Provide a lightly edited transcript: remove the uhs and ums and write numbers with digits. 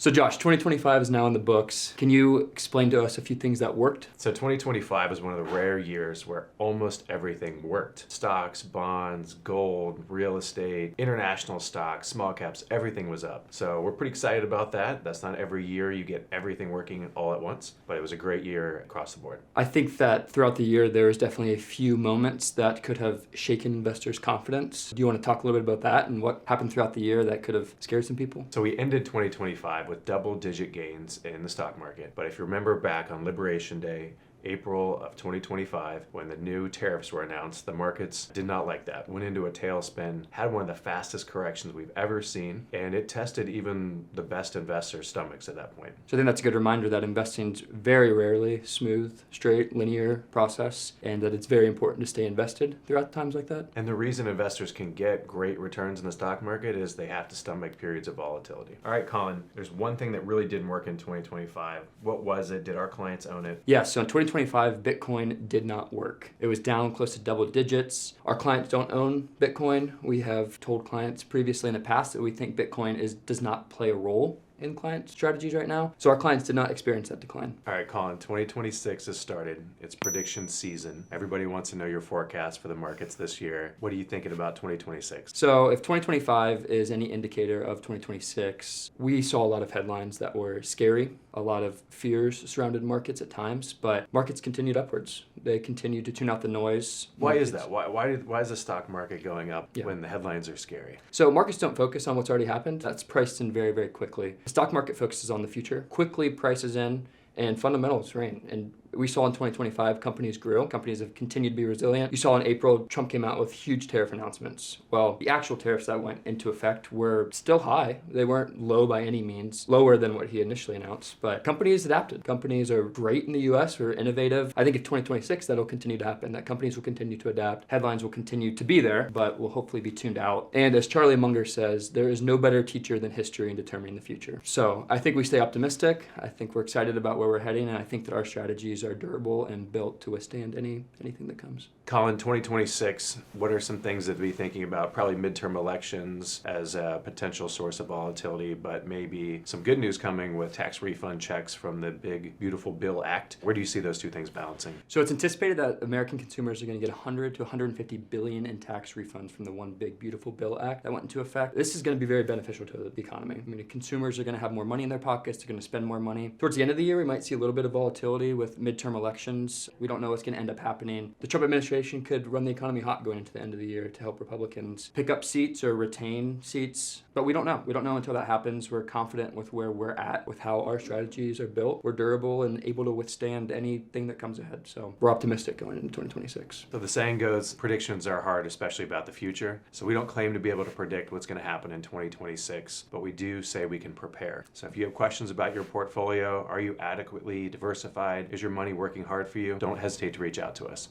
So Josh, 2025 is now in the books. Can you explain to us a few things that worked? So 2025 is one of the rare years where almost everything worked. Stocks, bonds, gold, real estate, international stocks, small caps, everything was up. So we're pretty excited about that. That's not every year you get everything working all at once, but it was a great year across the board. I think that throughout the year, there was definitely a few moments that could have shaken investors' confidence. Do you want to talk a little bit about that and what happened throughout the year that could have scared some people? So we ended 2025 with double-digit gains in the stock market. But if you remember back on Liberation Day, April of 2025, when the new tariffs were announced, the markets did not like that. Went into a tailspin, had one of the fastest corrections we've ever seen, and it tested even the best investors' stomachs at that point. So I think that's a good reminder that investing's very rarely smooth, straight, linear process, and that it's very important to stay invested throughout times like that. And the reason investors can get great returns in the stock market is they have to stomach periods of volatility. All right, Colin, there's one thing that really didn't work in 2025. What was it? Did our clients own it? Yeah, so in 2025, Bitcoin did not work. It was down close to double digits. Our clients don't own Bitcoin. We have told clients previously in the past that we think Bitcoin does not play a role in client strategies right now. So our clients did not experience that decline. All right, Colin, 2026 has started. It's prediction season. Everybody wants to know your forecast for the markets this year. What are you thinking about 2026? So if 2025 is any indicator of 2026, we saw a lot of headlines that were scary, a lot of fears surrounded markets at times, but markets continued upwards. They continued to tune out the noise. Why is that? Why is the stock market going up Yeah. when the headlines are scary? So markets don't focus on what's already happened. That's priced in very, very quickly. The stock market focuses on the future, quickly prices in, and fundamentals reign. And we saw in 2025, companies grew. Companies have continued to be resilient. You saw in April, Trump came out with huge tariff announcements. Well, the actual tariffs that went into effect were still high. They weren't low by any means, lower than what he initially announced. But companies adapted. Companies are great in the US, are innovative. I think in 2026, that'll continue to happen, that companies will continue to adapt. Headlines will continue to be there, but will hopefully be tuned out. And as Charlie Munger says, there is no better teacher than history in determining the future. So I think we stay optimistic. I think we're excited about where we're heading, and I think that our strategies are durable and built to withstand anything that comes. Colin, 2026, what are some things that to be thinking about? Probably midterm elections as a potential source of volatility, but maybe some good news coming with tax refund checks from the big, beautiful bill act. Where do you see those two things balancing? So it's anticipated that American consumers are going to get 100 to 150 billion in tax refunds from the one big, beautiful bill act that went into effect. This is going to be very beneficial to the economy. I mean, consumers are going to have more money in their pockets. They're going to spend more money. Towards the end of the year, we might see a little bit of volatility with midterm elections. We don't know what's going to end up happening. The Trump administration could run the economy hot going into the end of the year to help Republicans pick up seats or retain seats. But we don't know. We don't know until that happens. We're confident with where we're at, with how our strategies are built. We're durable and able to withstand anything that comes ahead. So we're optimistic going into 2026. So the saying goes, predictions are hard, especially about the future. So we don't claim to be able to predict what's going to happen in 2026, but we do say we can prepare. So if you have questions about your portfolio, are you adequately diversified? Is your money working hard for you? Don't hesitate to reach out to us.